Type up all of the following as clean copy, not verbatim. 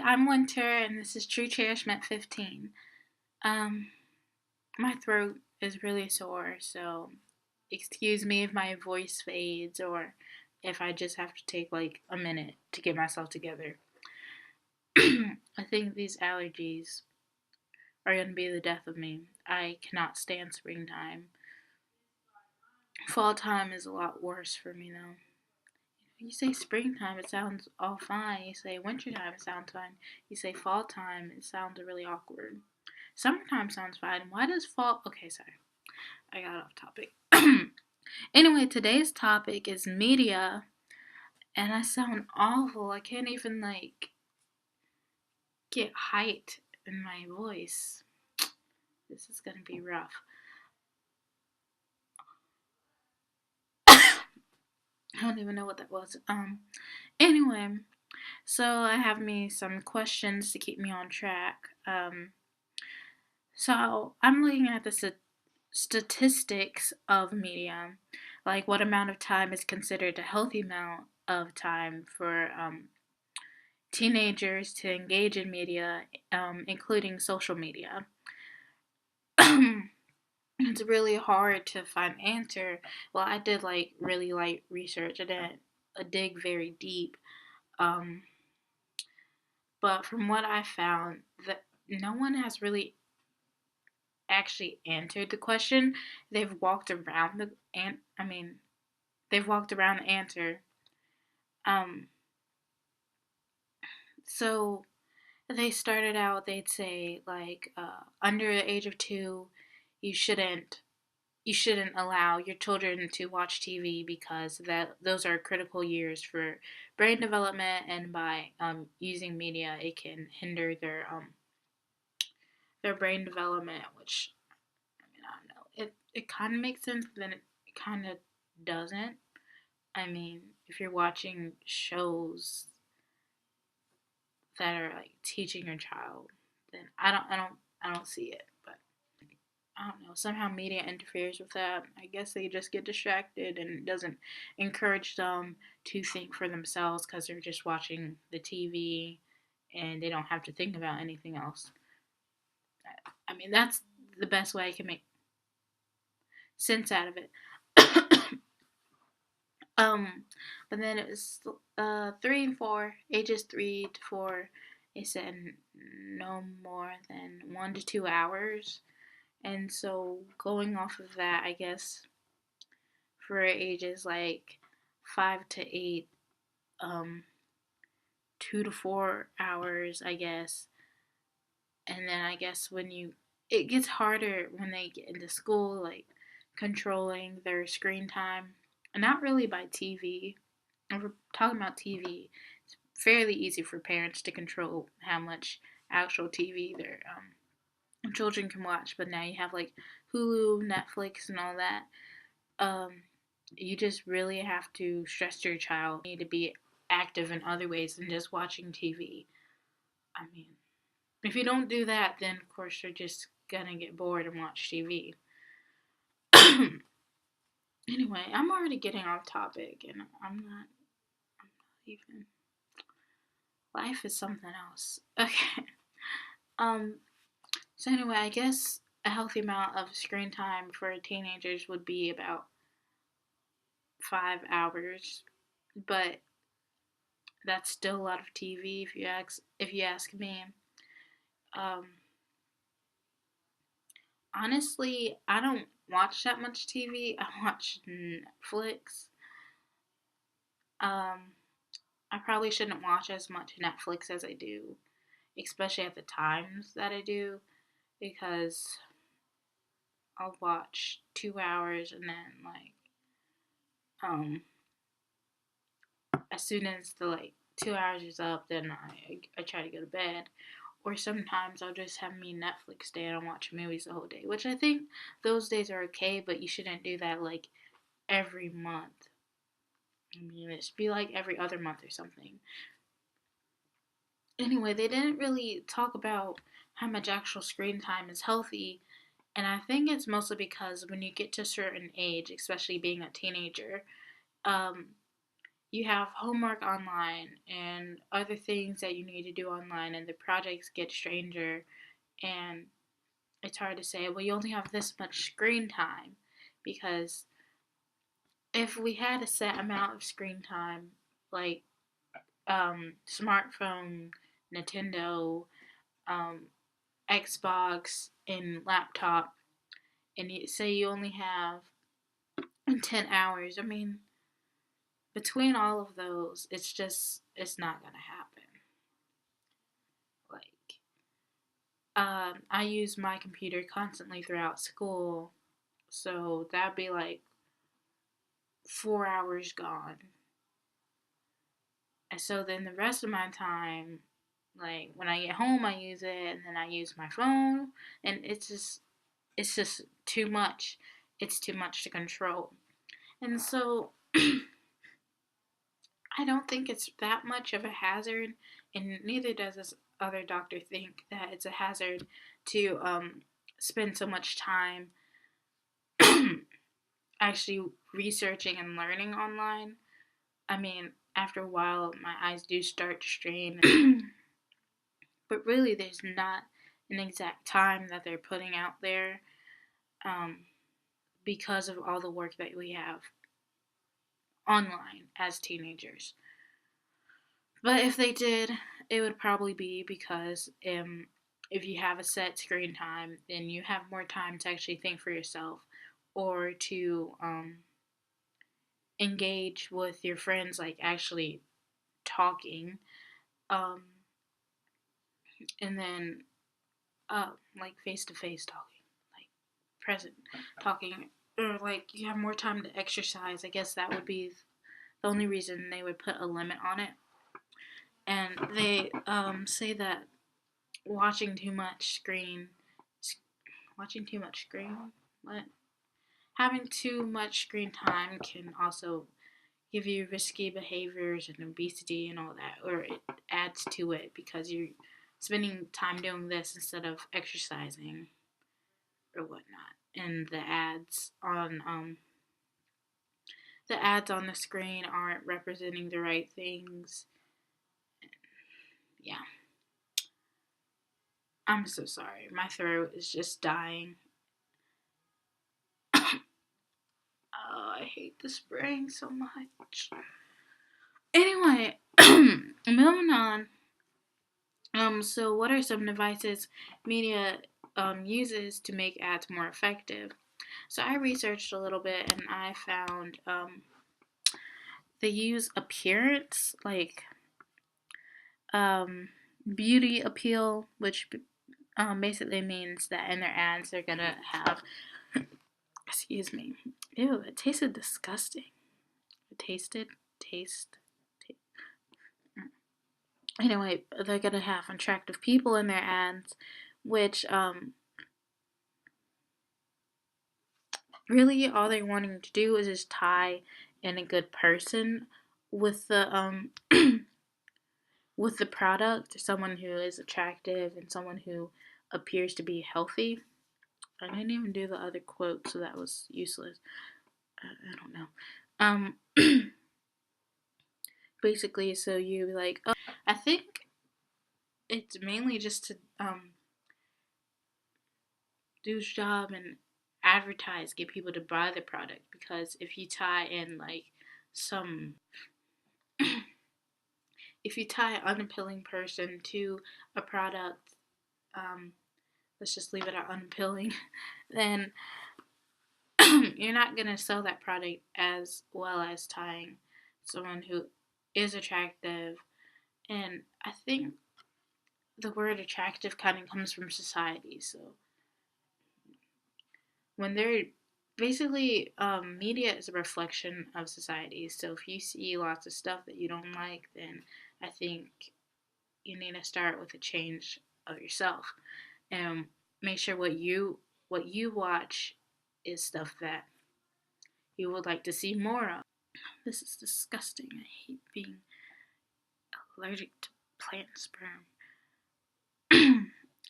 I'm Wynter, and this is TrueCherishment15. Um, my throat is really sore, so excuse me if my voice fades or if I just have to take like a minute to get myself together. I think these allergies are going to be the death of me. I cannot stand springtime. Fall time is a lot worse for me, though. You say springtime, it sounds all fine. You say wintertime, it sounds fine. You say fall time, it sounds really awkward. Summertime sounds fine. Why does fall. Okay, sorry. I got off topic. Anyway, today's topic is media, and I sound awful. I can't even, get height in my voice. This is gonna be rough. I don't even know what that was. Anyway, so I have me some questions to keep me on track. So I'm looking at the statistics of media, like what amount of time is considered a healthy amount of time for teenagers to engage in media, including social media. It's really hard to find answer. Well, I did like really light research. I didn't dig very deep. Um, but from what I found, that no one has really actually answered the question. They've walked around they've walked around the answer. Um, so they started out. They'd say under the age of 2, you shouldn't allow your children to watch TV because those are critical years for brain development, and by using media, it can hinder their brain development. Which I don't know. It kind of makes sense, but then it kind of doesn't. I mean, if you're watching shows that are like teaching your child, then I don't see it. But I don't know. Somehow media interferes with that. I guess they just get distracted and it doesn't encourage them to think for themselves because they're just watching the TV and they don't have to think about anything else. I mean, that's the best way I can make sense out of it. um, but then it was 3 and 4, ages 3 to 4. They said no more than 1 to 2 hours. And so going off of that, I guess for ages like 5 to 8, 2 to 4 hours, I guess. And then I guess it gets harder when they get into school, like controlling their screen time. And not really by TV. If we're talking about TV, it's fairly easy for parents to control how much actual TV their children can watch. But now you have like Hulu, Netflix, and all that. Um, you just really have to stress your child. You need to be active in other ways than just watching TV. I mean, if you don't do that, then of course you're just gonna get bored and watch TV. Anyway, I'm already getting off topic, and I'm not even. Life is something else. Okay. Um. So anyway, I guess a healthy amount of screen time for teenagers would be about 5 hours, but that's still a lot of TV if you ask me. Um, Honestly, I don't watch that much TV. I watch Netflix. Um, I probably shouldn't watch as much Netflix as I do, especially at the times that I do, because I'll watch 2 hours and then um as soon as the 2 hours is up, then I try to go to bed. Or sometimes I'll just have me Netflix day and I'll watch movies the whole day, which I think those days are okay, but you shouldn't do that every month. I mean, it should be like every other month or something. Anyway, they didn't really talk about how much actual screen time is healthy, and I think it's mostly because when you get to a certain age, especially being a teenager, um, you have homework online and other things that you need to do online, and the projects get stranger, and it's hard to say, well, you only have this much screen time, because if we had a set amount of screen time, like smartphone, Nintendo, um, Xbox, and laptop, and you say you only have 10 hours, I mean, between all of those, it's not gonna happen. Like, I use my computer constantly throughout school, so that'd be like 4 hours gone. And so then the rest of my time, like when I get home, I use it, and then I use my phone, and it's just too much. It's too much to control. And so I don't think it's that much of a hazard, and neither does this other doctor think that it's a hazard to spend so much time actually researching and learning online. I mean, after a while, my eyes do start to strain, but really, there's not an exact time that they're putting out there, um, because of all the work that we have online as teenagers. But if they did, it would probably be because if you have a set screen time, then you have more time to actually think for yourself, or to engage with your friends, like actually talking, um, and then like face to face talking, like present talking, or like you have more time to exercise. I guess that would be the only reason they would put a limit on it. And they say that watching too much screen, watching too much screen, what? Having too much screen time can also give you risky behaviors and obesity and all that, or it adds to it because you're spending time doing this instead of exercising or whatnot. And the ads on the screen aren't representing the right things. Yeah, I'm so sorry. My throat is just dying. Oh, I hate the spraying so much. Anyway, moving on. So what are some devices media uses to make ads more effective? So I researched a little bit, and I found they use appearance, like um, beauty appeal, which basically means that in their ads they're gonna have, excuse me, ew, it tasted disgusting. It tasted, taste, anyway, they're gonna have attractive people in their ads, which really all they're wanting to do is just tie in a good person with the with the product, someone who is attractive and someone who appears to be healthy. I didn't even do the other quote, so that was useless. I don't know. Basically, so you like, oh, I think it's mainly just to do its job and advertise, get people to buy the product. Because if you tie in like some, if you tie an unappealing person to a product, um, let's just leave it at unappealing, then you're not gonna sell that product as well as tying someone who is attractive. And I think the word attractive kind of comes from society. So when they're basically, media is a reflection of society. So if you see lots of stuff that you don't like, then I think you need to start with a change of yourself, and make sure what you watch is stuff that you would like to see more of. This is disgusting. I hate being allergic to plant sperm.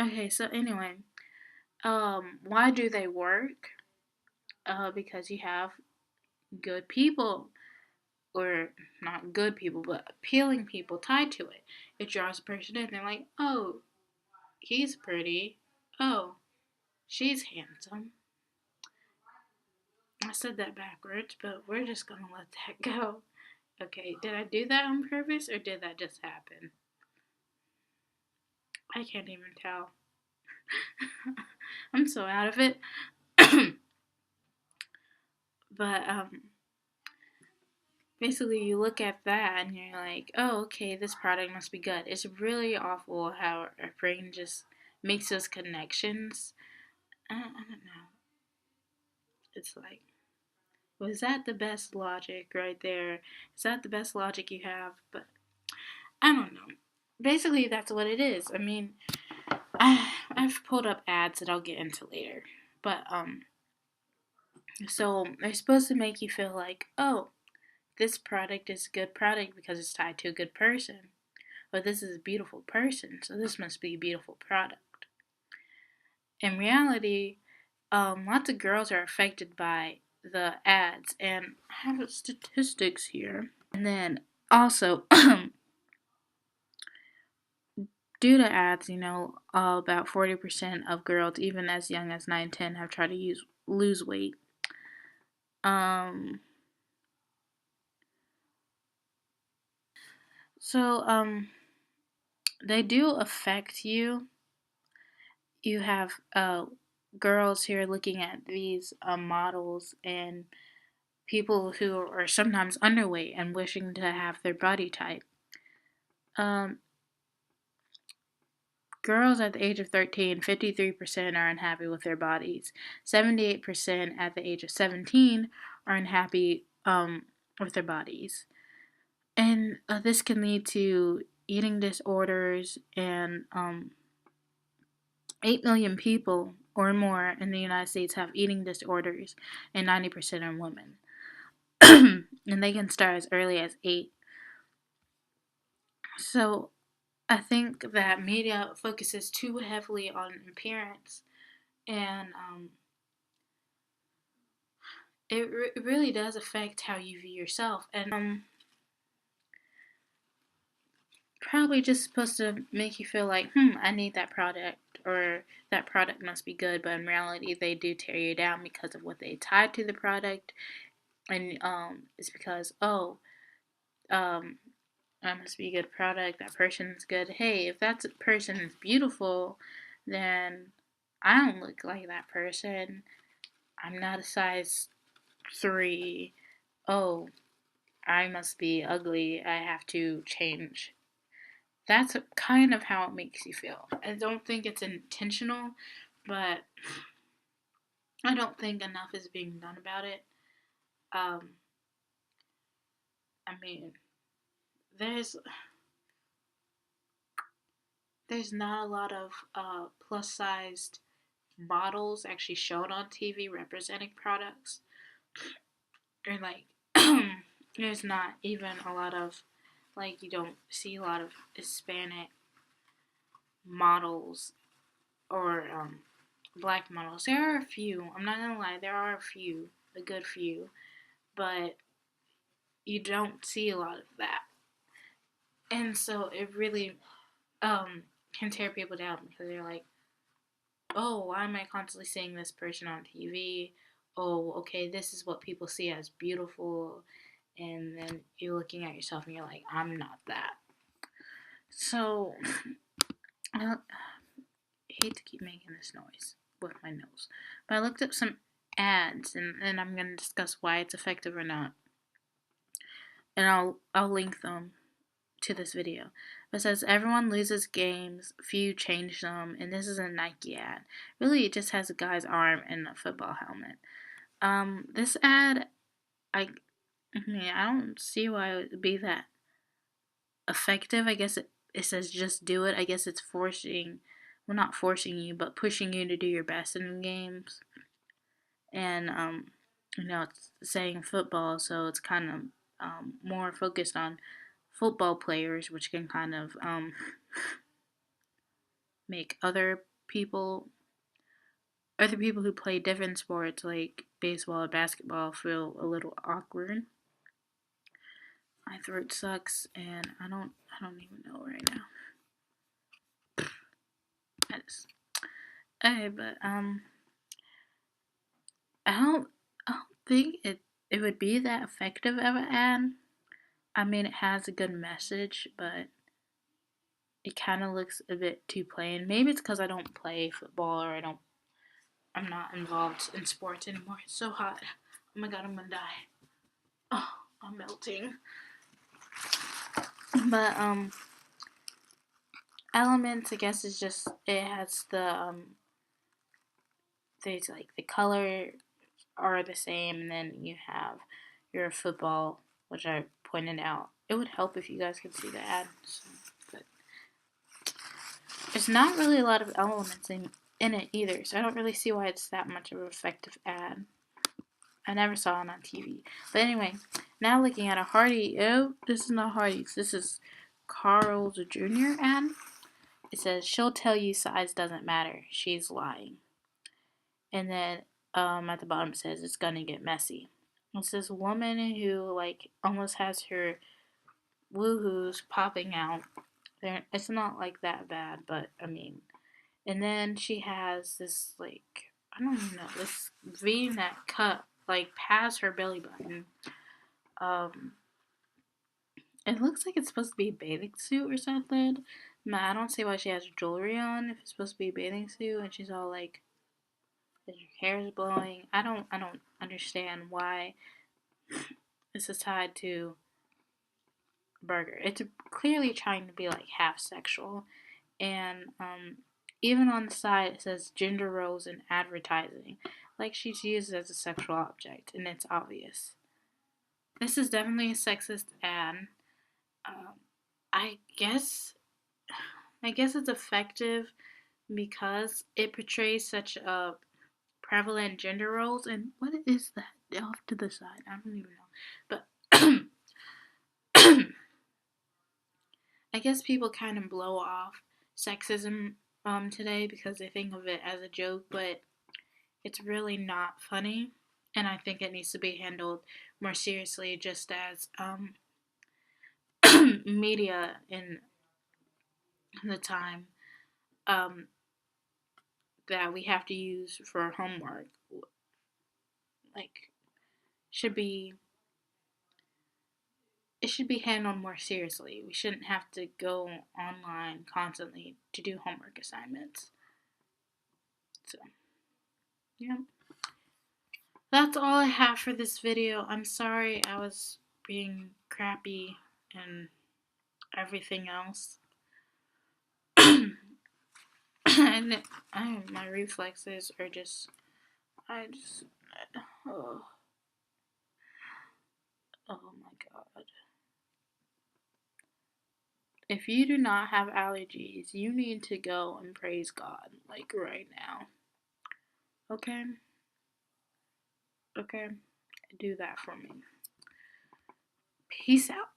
Okay, so anyway, why do they work? Because you have good people or not good people, but appealing people tied to it. It draws a person in. They're like, oh, he's pretty. Oh, she's handsome. I said that backwards, but we're just gonna let that go. Okay, did I do that on purpose or did that just happen? I can't even tell. I'm so out of it. But basically you look at that and you're like, oh, okay, this product must be good. It's really awful how our brain just makes those connections. I don't know. It's like, was that the best logic right there? Is that the best logic you have? But I don't know. Basically, that's what it is. I mean, I've pulled up ads that I'll get into later. But, so they're supposed to make you feel like, oh, this product is a good product because it's tied to a good person. Or this is a beautiful person, so this must be a beautiful product. In reality, lots of girls are affected by the ads, and I have statistics here. And then also, due to ads, about 40% of girls, even as young as 9, 10, have tried to lose weight. So, they do affect you. You have girls here looking at these models and people who are sometimes underweight and wishing to have their body type. Girls at the age of 13, 53% are unhappy with their bodies. 78% at the age of 17 are unhappy with their bodies. And this can lead to eating disorders, and 8 million people or more in the United States have eating disorders, and 90% are women. And they can start as early as 8. So I think that media focuses too heavily on appearance, and it really does affect how you view yourself. And probably just supposed to make you feel like, I need that product, or that product must be good. But in reality, they do tear you down because of what they tied to the product, and it's because, oh, that must be a good product. That person's good. Hey, if that person is beautiful, then I don't look like that person. I'm not a size 3. Oh, I must be ugly. I have to change. That's kind of how it makes you feel. I don't think it's intentional, but I don't think enough is being done about it. Um, I mean, there's not a lot of plus sized models actually shown on TV representing products, or like there's not even a lot of, like, you don't see a lot of Hispanic models or black models. There are a few. I'm not gonna lie, there are a good few, but you don't see a lot of that, and so it really can tear people down because they're like, oh, why am I constantly seeing this person on TV? Oh, okay, this is what people see as beautiful, and then you're looking at yourself and you're like, I'm not that. So I hate to keep making this noise with my nose, but I looked up some ads, and I'm going to discuss why it's effective or not, and I'll link them to this video. It says everyone loses games, few change them, and this is a Nike ad. Really, it just has a guy's arm and a football helmet. This ad, I don't see why it would be that effective. I guess it says just do it. I guess it's forcing, well, not forcing you, but pushing you to do your best in the games. And it's saying football, so it's kind of more focused on football players, which can kind of make other people who play different sports like baseball or basketball feel a little awkward. My throat sucks, and I don't even know right now. I just okay, but I don't think it would be that effective of an ad. I mean, it has a good message, but it kind of looks a bit too plain. Maybe it's because I don't play football or I'm not involved in sports anymore. It's so hot. Oh my god, I'm gonna die. Oh, I'm melting. But elements, I guess, is just it has there's like the color are the same, and then you have your football, which I pointed out. It would help if you guys could see the ad, but there's not really a lot of elements in it either, so I don't really see why it's that much of an effective ad. I never saw it on TV. But anyway, now looking at a Hardy. Oh, this is not Hardee's. This is Carl's Jr. ad. It says, she'll tell you size doesn't matter. She's lying. And then at the bottom it says, it's gonna get messy. It's this woman who like almost has her woohoos popping out. It's not like that bad, but I mean. And then she has this like I don't even know this V-neck cut like past her belly button. Um, it looks like it's supposed to be a bathing suit or something. But I don't see why she has jewelry on if it's supposed to be a bathing suit, and she's all like, her hair is blowing. I don't understand why this is tied to a burger. It's clearly trying to be like half sexual, and even on the side it says gender roles in advertising, like she's used as a sexual object, and it's obvious. This is definitely a sexist ad. Um, I guess it's effective because it portrays such a prevalent gender roles. And what is that off to the side? I don't even know. But I guess people kind of blow off sexism today because they think of it as a joke, but it's really not funny. And I think it needs to be handled more seriously, just as media in the time um, that we have to use for homework like should be it should be handled more seriously. We shouldn't have to go online constantly to do homework assignments. So, yeah. That's all I have for this video. I'm sorry I was being crappy and everything else. And my reflexes are just, oh, oh my god. If you do not have allergies, you need to go and praise God, like right now. Okay? Okay? Do that for me. Peace out.